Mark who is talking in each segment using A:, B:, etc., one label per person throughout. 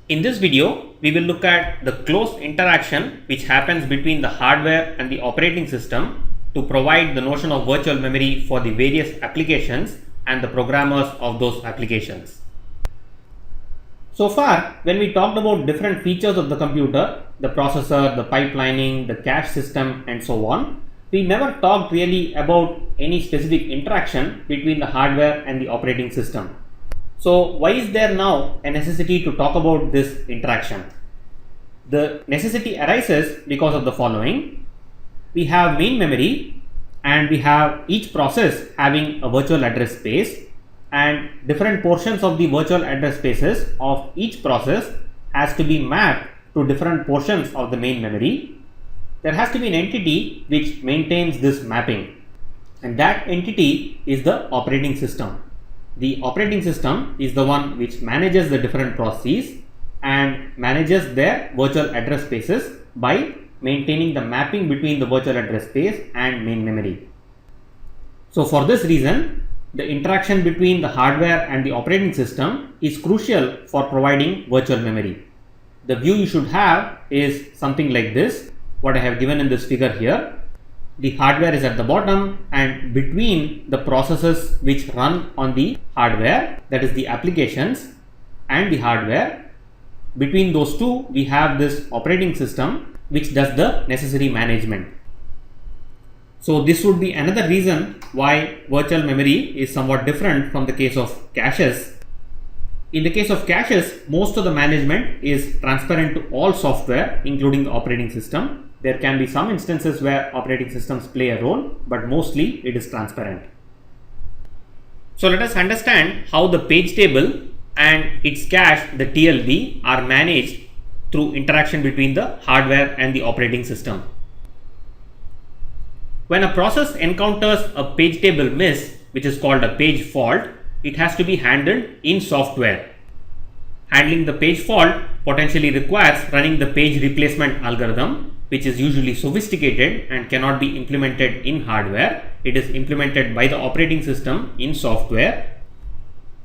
A: In this video, we will look at the close interaction which happens between the hardware and the operating system to provide the notion of virtual memory for the various applications and the programmers of those applications. So far, when we talked about different features of the computer, the processor, the pipelining, the cache system and so on, we never talked really about any specific interaction between the hardware and the operating system. So why is there now a necessity to talk about this interaction? The necessity arises because of the following. We have main memory and we have each process having a virtual address space, and different portions of the virtual address spaces of each process has to be mapped to different portions of the main memory. There has to be an entity which maintains this mapping, and that entity is the operating system. The operating system is the one which manages the different processes and manages their virtual address spaces by maintaining the mapping between the virtual address space and main memory. So for this reason, the interaction between the hardware and the operating system is crucial for providing virtual memory. The view you should have is something like this, what I have given in this figure here. The hardware is at the bottom, and between the processes which run on the hardware, that is the applications, and the hardware, between those two we have this operating system which does the necessary management. So this would be another reason why virtual memory is somewhat different from the case of caches. In the case of caches, most of the management is transparent to all software, including the operating system. There can be some instances where operating systems play a role, but mostly it is transparent. So let us understand how the page table and its cache, the TLB, are managed through interaction between the hardware and the operating system. When a process encounters a page table miss, which is called a page fault, it has to be handled in software. Handling the page fault potentially requires running the page replacement algorithm, which is usually sophisticated and cannot be implemented in hardware. It is implemented by the operating system in software.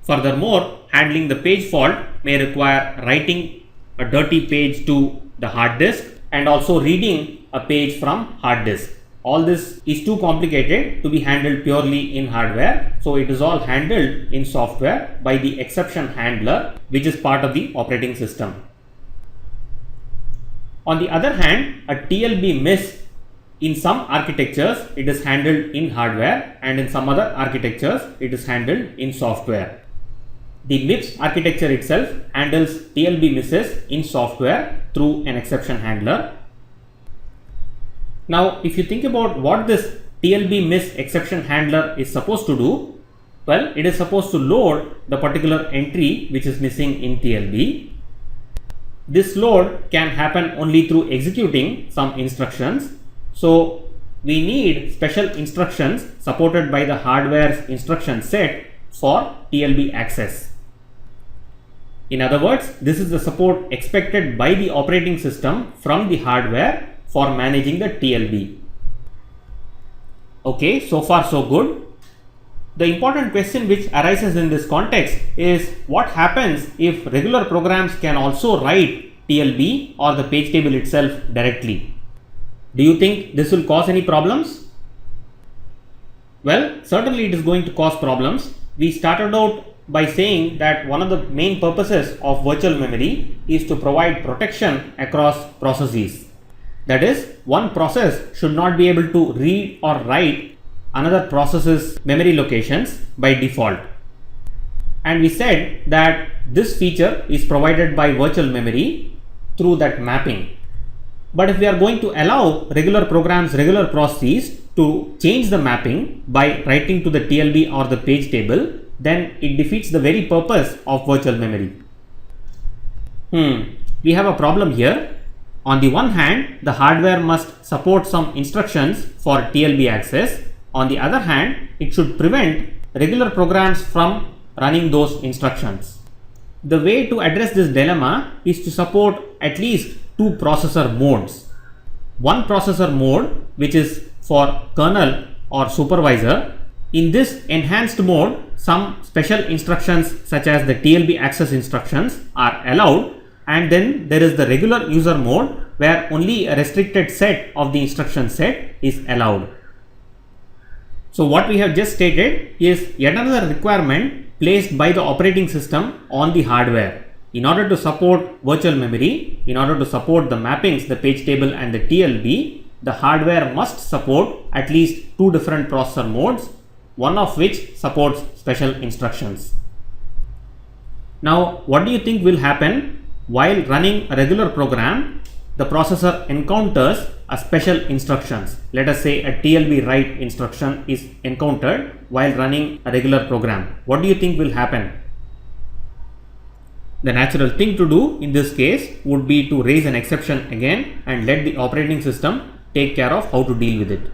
A: Furthermore, handling the page fault may require writing a dirty page to the hard disk and also reading a page from hard disk. All this is too complicated to be handled purely in hardware, so it is all handled in software by the exception handler, which is part of the operating system. On the other hand, a TLB miss, in some architectures it is handled in hardware, and in some other architectures it is handled in software. The MIPS architecture itself handles TLB misses in software through an exception handler. Now, if you think about what this TLB miss exception handler is supposed to do, well, it is supposed to load the particular entry which is missing in TLB. This load can happen only through executing some instructions. So we need special instructions supported by the hardware's instruction set for TLB access. In other words, this is the support expected by the operating system from the hardware for managing the TLB. Okay, so far so good. The important question which arises in this context is what happens if regular programs can also write TLB or the page table itself directly? Do you think this will cause any problems? Well, certainly it is going to cause problems. We started out by saying that one of the main purposes of virtual memory is to provide protection across processes. That is, one process should not be able to read or write another process's memory locations by default. And we said that this feature is provided by virtual memory through that mapping. But if we are going to allow regular programs, regular processes to change the mapping by writing to the TLB or the page table, then it defeats the very purpose of virtual memory. We have a problem here. On the one hand, the hardware must support some instructions for TLB access. On the other hand, it should prevent regular programs from running those instructions. The way to address this dilemma is to support at least two processor modes. One processor mode, which is for kernel or supervisor. In this enhanced mode, some special instructions such as the TLB access instructions are allowed, and then there is the regular user mode where only a restricted set of the instruction set is allowed. So what we have just stated is yet another requirement placed by the operating system on the hardware. In order to support virtual memory, in order to support the mappings, the page table and the TLB, the hardware must support at least two different processor modes, one of which supports special instructions. Now, what do you think will happen while running a regular program? The processor encounters a special instructions. Let us say a TLB write instruction is encountered while running a regular program. What do you think will happen? The natural thing to do in this case would be to raise an exception again and let the operating system take care of how to deal with it.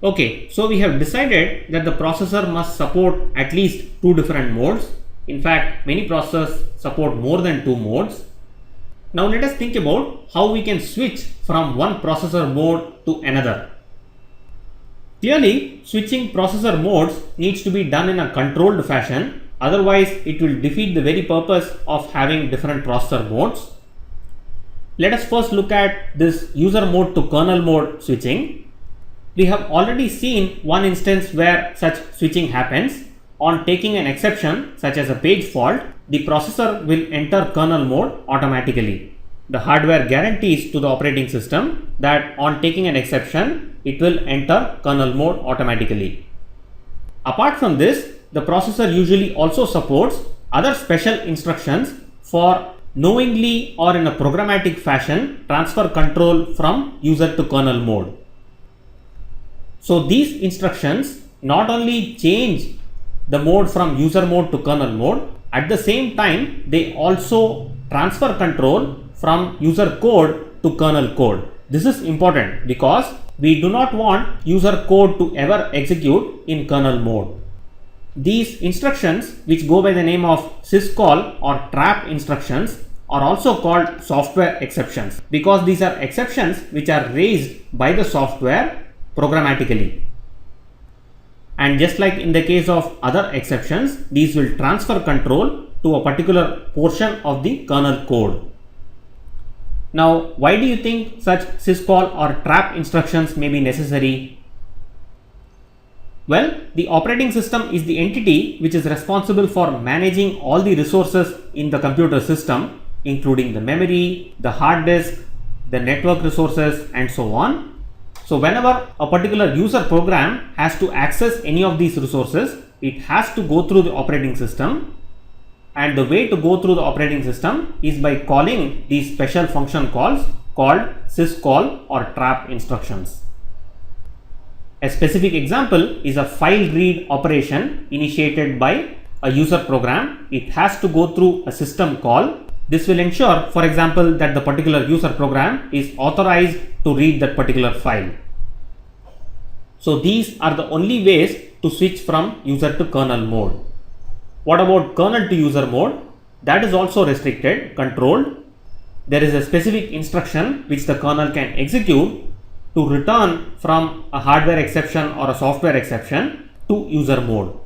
A: Okay, so we have decided that the processor must support at least two different modes. In fact, many processors support more than two modes. Now let us think about how we can switch from one processor mode to another. Clearly, switching processor modes needs to be done in a controlled fashion, otherwise it will defeat the very purpose of having different processor modes. Let us first look at this user mode to kernel mode switching. We have already seen one instance where such switching happens. On taking an exception such as a page fault, the processor will enter kernel mode automatically. The hardware guarantees to the operating system that on taking an exception, it will enter kernel mode automatically. Apart from this, the processor usually also supports other special instructions for knowingly or in a programmatic fashion transfer control from user to kernel mode. So these instructions not only change the mode from user mode to kernel mode, at the same time they also transfer control from user code to kernel code. This is important because we do not want user code to ever execute in kernel mode. These instructions, which go by the name of syscall or trap instructions, are also called software exceptions because these are exceptions which are raised by the software programmatically. And just like in the case of other exceptions, these will transfer control to a particular portion of the kernel code. Now, why do you think such syscall or trap instructions may be necessary? Well, the operating system is the entity which is responsible for managing all the resources in the computer system, including the memory, the hard disk, the network resources, and so on. So whenever a particular user program has to access any of these resources, it has to go through the operating system, and the way to go through the operating system is by calling these special function calls called syscall or trap instructions. A specific example is a file read operation initiated by a user program. It has to go through a system call. This will ensure, for example, that the particular user program is authorized to read that particular file. So these are the only ways to switch from user to kernel mode. What about kernel to user mode? That is also restricted, controlled. There is a specific instruction which the kernel can execute to return from a hardware exception or a software exception to user mode.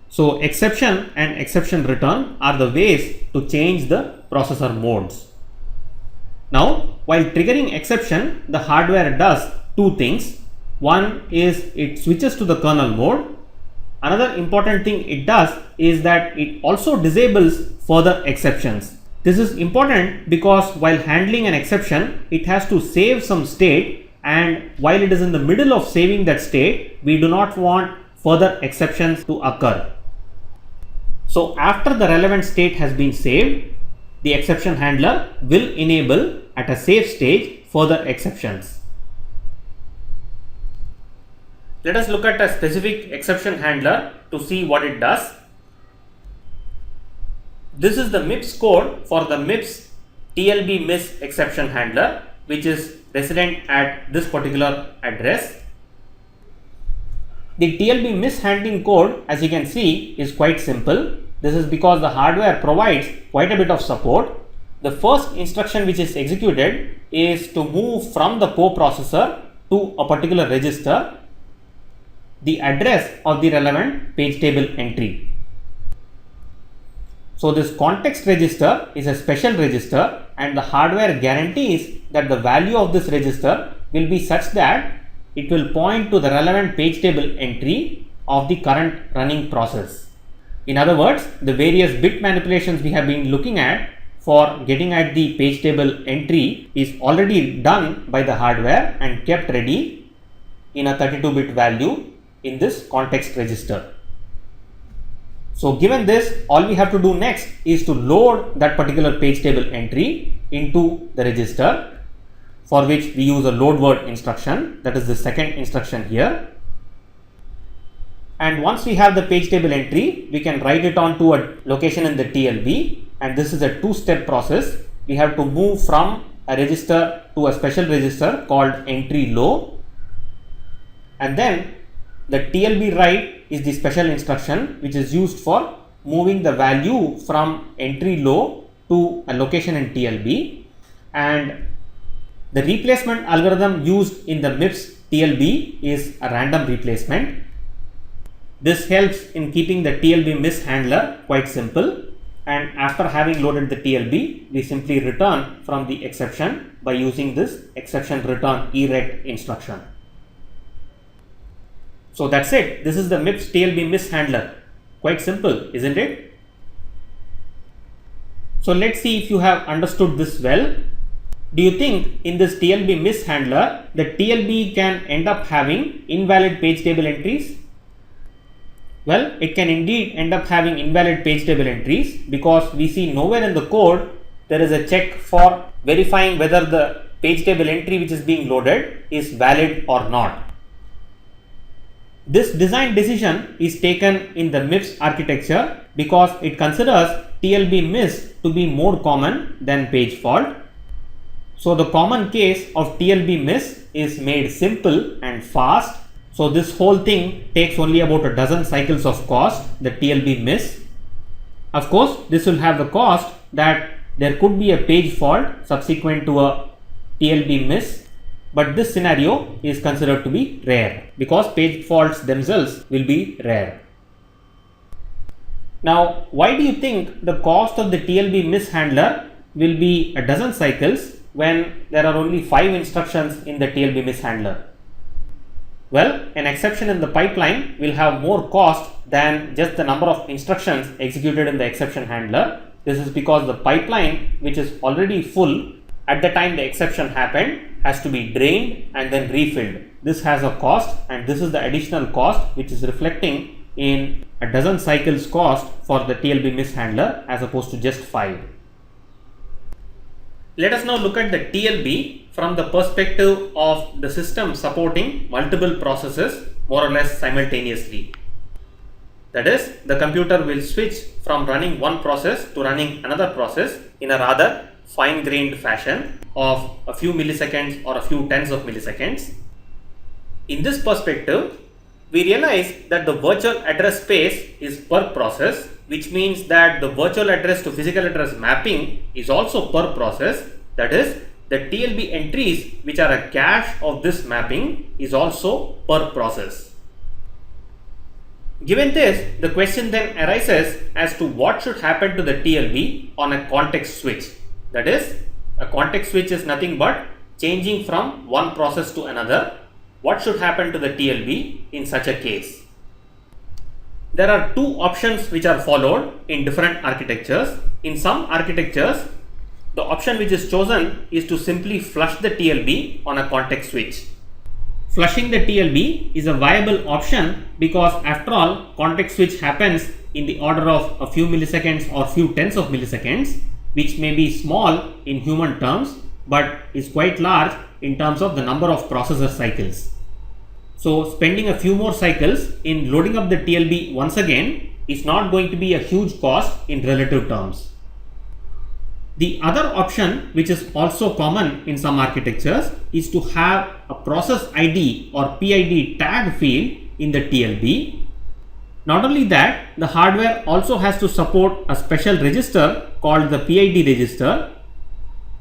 A: So exception and exception return are the ways to change the processor modes. Now, while triggering exception, the hardware does two things. One is it switches to the kernel mode. Another important thing it does is that it also disables further exceptions. This is important because while handling an exception, it has to save some state, and while it is in the middle of saving that state, we do not want further exceptions to occur. So after the relevant state has been saved, the exception handler will enable at a safe stage further exceptions. Let us look at a specific exception handler to see what it does. This is the MIPS code for the MIPS TLB miss exception handler, which is resident at this particular address. The TLB miss handling code, as you can see, is quite simple. This is because the hardware provides quite a bit of support. The first instruction which is executed is to move from the coprocessor to a particular register the address of the relevant page table entry. So this context register is a special register, and the hardware guarantees that the value of this register will be such that it will point to the relevant page table entry of the current running process. In other words, the various bit manipulations we have been looking at for getting at the page table entry is already done by the hardware and kept ready in a 32-bit value in this context register. So given this, all we have to do next is to load that particular page table entry into the register, for which we use a load word instruction, that is the second instruction here. And once we have the page table entry, we can write it on to a location in the TLB, and this is a two-step process. We have to move from a register to a special register called entry low, and then the TLB write is the special instruction which is used for moving the value from entry low to a location in TLB, and the replacement algorithm used in the MIPS TLB is a random replacement. This helps in keeping the TLB miss handler quite simple, and after having loaded the TLB, we simply return from the exception by using this exception return ERET instruction. So that's it. This is the MIPS TLB miss handler. Quite simple, isn't it? So let's see if you have understood this well. Do you think in this TLB miss handler, the TLB can end up having invalid page table entries? Well, it can indeed end up having invalid page table entries, because we see nowhere in the code there is a check for verifying whether the page table entry which is being loaded is valid or not. This design decision is taken in the MIPS architecture because it considers TLB miss to be more common than page fault. So the common case of TLB miss is made simple and fast. So this whole thing takes only about a dozen cycles of cost, the TLB miss. Of course, this will have the cost that there could be a page fault subsequent to a TLB miss, but this scenario is considered to be rare because page faults themselves will be rare. Now, why do you think the cost of the TLB miss handler will be a dozen cycles when there are only 5 instructions in the TLB miss handler? Well, an exception in the pipeline will have more cost than just the number of instructions executed in the exception handler. This is because the pipeline, which is already full at the time the exception happened, has to be drained and then refilled. This has a cost, and this is the additional cost which is reflecting in a dozen cycles cost for the TLB miss handler as opposed to just 5. Let us now look at the TLB from the perspective of the system supporting multiple processes more or less simultaneously. That is, the computer will switch from running one process to running another process in a rather fine-grained fashion of a few milliseconds or a few tens of milliseconds. In this perspective, we realize that the virtual address space is per process, which means that the virtual address to physical address mapping is also per process. That is, the TLB entries which are a cache of this mapping is also per process. Given this, the question then arises as to what should happen to the TLB on a context switch. That is, a context switch is nothing but changing from one process to another. What should happen to the TLB in such a case? There are two options which are followed in different architectures. In some architectures, the option which is chosen is to simply flush the TLB on a context switch. Flushing the TLB is a viable option because, after all, context switch happens in the order of a few milliseconds or few tens of milliseconds, which may be small in human terms but is quite large in terms of the number of processor cycles. So spending a few more cycles in loading up the TLB once again is not going to be a huge cost in relative terms. The other option, which is also common in some architectures, is to have a process ID or PID tag field in the TLB. Not only that, the hardware also has to support a special register called the PID register,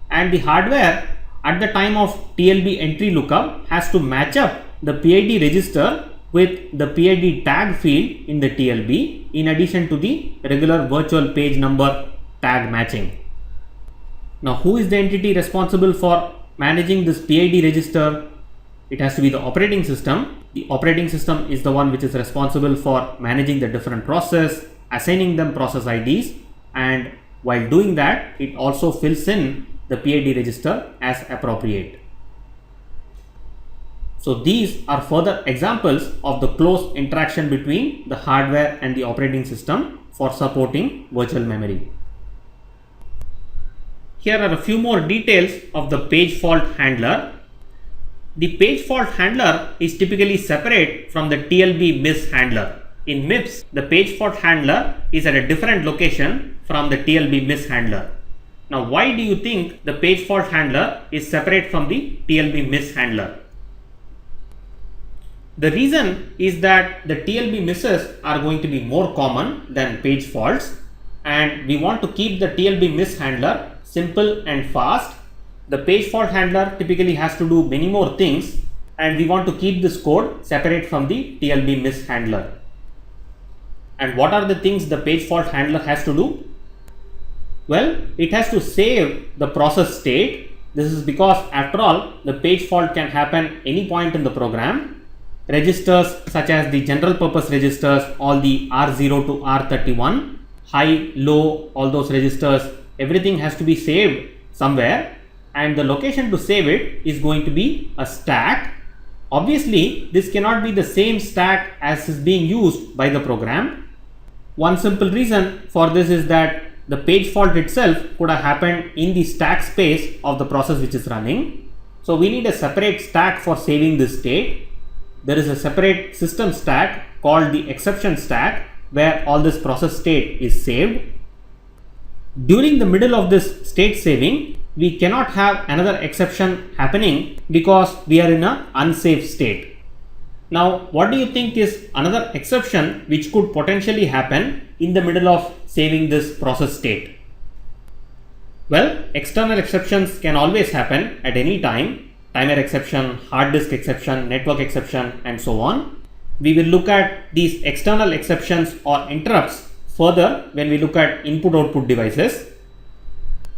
A: and the hardware at the time of TLB entry lookup has to match up the PID register with the PID tag field in the TLB in addition to the regular virtual page number tag matching. Now, who is the entity responsible for managing this PID register? It has to be the operating system. The operating system is the one which is responsible for managing the different process, assigning them process IDs, and while doing that, it also fills in the PID register as appropriate. So these are further examples of the close interaction between the hardware and the operating system for supporting virtual memory. Here are a few more details of the page fault handler. The page fault handler is typically separate from the TLB miss handler. In MIPS, the page fault handler is at a different location from the TLB miss handler. Now, why do you think the page fault handler is separate from the TLB miss handler? The reason is that the TLB misses are going to be more common than page faults, and we want to keep the TLB miss handler simple and fast. The page fault handler typically has to do many more things, and we want to keep this code separate from the TLB miss handler. And what are the things the page fault handler has to do? Well, it has to save the process state. This is because after all, the page fault can happen any point in the program. Registers such as the general purpose registers, all the R0 to R31, high, low, all those registers, everything has to be saved somewhere, and the location to save it is going to be a stack. Obviously, this cannot be the same stack as is being used by the program. One simple reason for this is that the page fault itself could have happened in the stack space of the process which is running. So we need a separate stack for saving this state. There is a separate system stack called the exception stack where all this process state is saved. During the middle of this state saving, we cannot have another exception happening because we are in an unsafe state. Now, what do you think is another exception which could potentially happen in the middle of saving this process state? Well, external exceptions can always happen at any time. Timer exception, hard disk exception, network exception, and so on. We will look at these external exceptions or interrupts further when we look at input-output devices.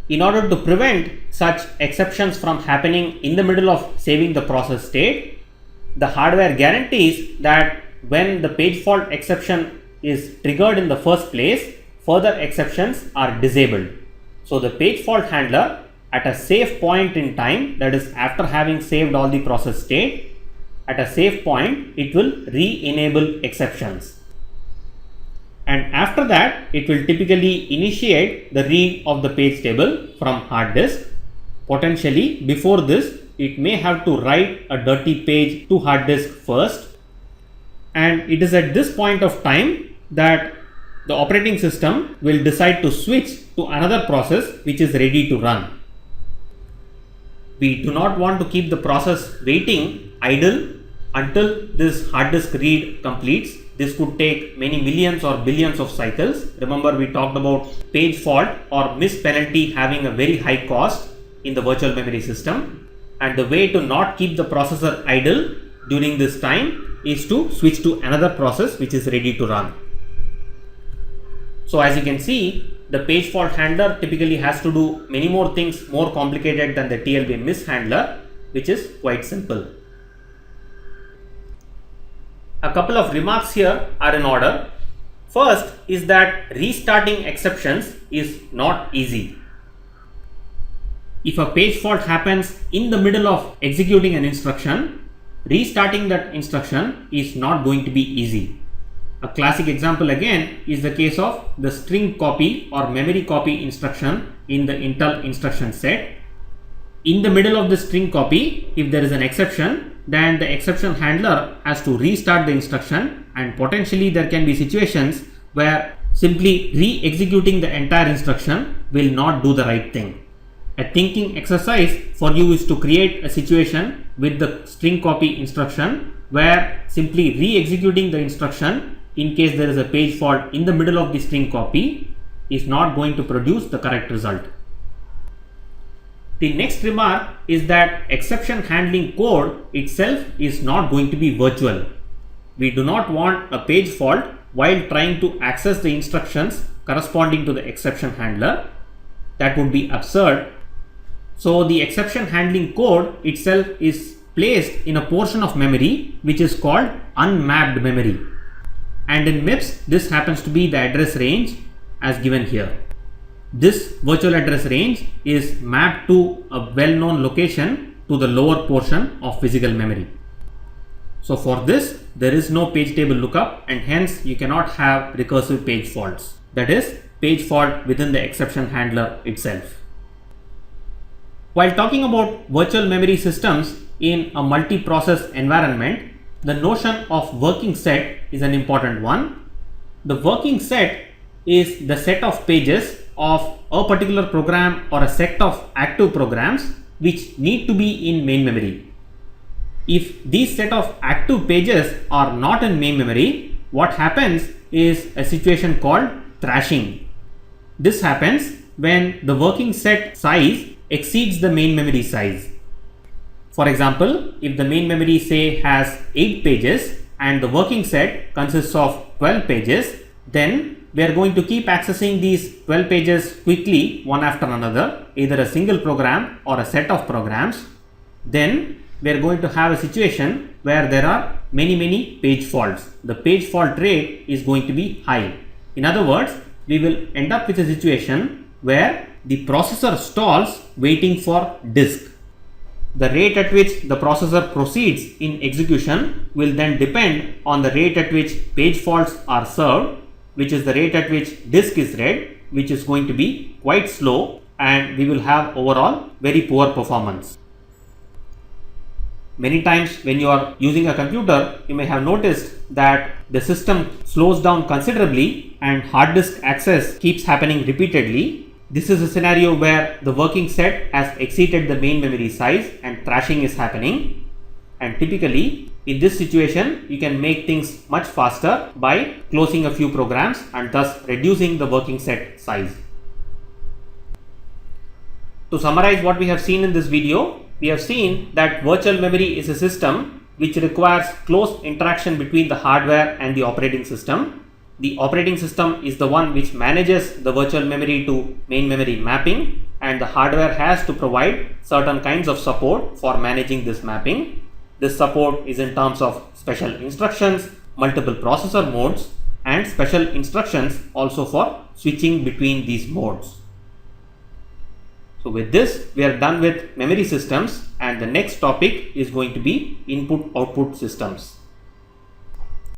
A: In order to prevent such exceptions from happening in the middle of saving the process state, the hardware guarantees that when the page fault exception is triggered in the first place, further exceptions are disabled. So the page fault handler at a safe point in time, that is after having saved all the process state, at a safe point it will re-enable exceptions. And after that, it will typically initiate the read of the page table from hard disk. Potentially, before this, it may have to write a dirty page to hard disk first. And it is at this point of time that the operating system will decide to switch to another process which is ready to run. We do not want to keep the process waiting idle until this hard disk read completes. This could take many millions or billions of cycles. Remember, we talked about page fault or miss penalty having a very high cost in the virtual memory system. And the way to not keep the processor idle during this time is to switch to another process which is ready to run. So as you can see, the page fault handler typically has to do many more things more complicated than the TLB miss handler, which is quite simple. A couple of remarks here are in order. First is that restarting exceptions is not easy. If a page fault happens in the middle of executing an instruction, restarting that instruction is not going to be easy. A classic example again is the case of the string copy or memory copy instruction in the Intel instruction set. In the middle of the string copy, if there is an exception, then the exception handler has to restart the instruction, and potentially there can be situations where simply re-executing the entire instruction will not do the right thing. A thinking exercise for you is to create a situation with the string copy instruction where simply re-executing the instruction in case there is a page fault in the middle of the string copy is not going to produce the correct result. The next remark is that exception handling code itself is not going to be virtual. we do not want a page fault while trying to access the instructions corresponding to the exception handler. That would be absurd. So the exception handling code itself is placed in a portion of memory which is called unmapped memory. And in MIPS, this happens to be the address range as given here. This virtual address range is mapped to a well-known location to the lower portion of physical memory. So for this, there is no page table lookup, and hence you cannot have recursive page faults. That is, page fault within the exception handler itself. While talking about virtual memory systems in a multi-process environment, the notion of working set is an important one. The working set is the set of pages of a particular program or a set of active programs which need to be in main memory. If these set of active pages are not in main memory, what happens is a situation called thrashing. This happens when the working set size exceeds the main memory size. For example, if the main memory say has 8 pages and the working set consists of 12 pages, then we are going to keep accessing these 12 pages quickly one after another, either a single program or a set of programs. Then we are going to have a situation where there are many page faults. The page fault rate is going to be high. In other words, we will end up with a situation where the processor stalls waiting for disk. The rate at which the processor proceeds in execution will then depend on the rate at which page faults are served, which is the rate at which disk is read, which is going to be quite slow, and we will have overall very poor performance. Many times when you are using a computer, you may have noticed that the system slows down considerably and hard disk access keeps happening repeatedly. This is a scenario where the working set has exceeded the main memory size and thrashing is happening. And typically in this situation, you can make things much faster by closing a few programs and thus reducing the working set size. To summarize what we have seen in this video, we have seen that virtual memory is a system which requires close interaction between the hardware and the operating system. The operating system is the one which manages the virtual memory to main memory mapping, and the hardware has to provide certain kinds of support for managing this mapping. This support is in terms of special instructions, multiple processor modes, and special instructions also for switching between these modes. So with this, we are done with memory systems, and the next topic is going to be input-output systems.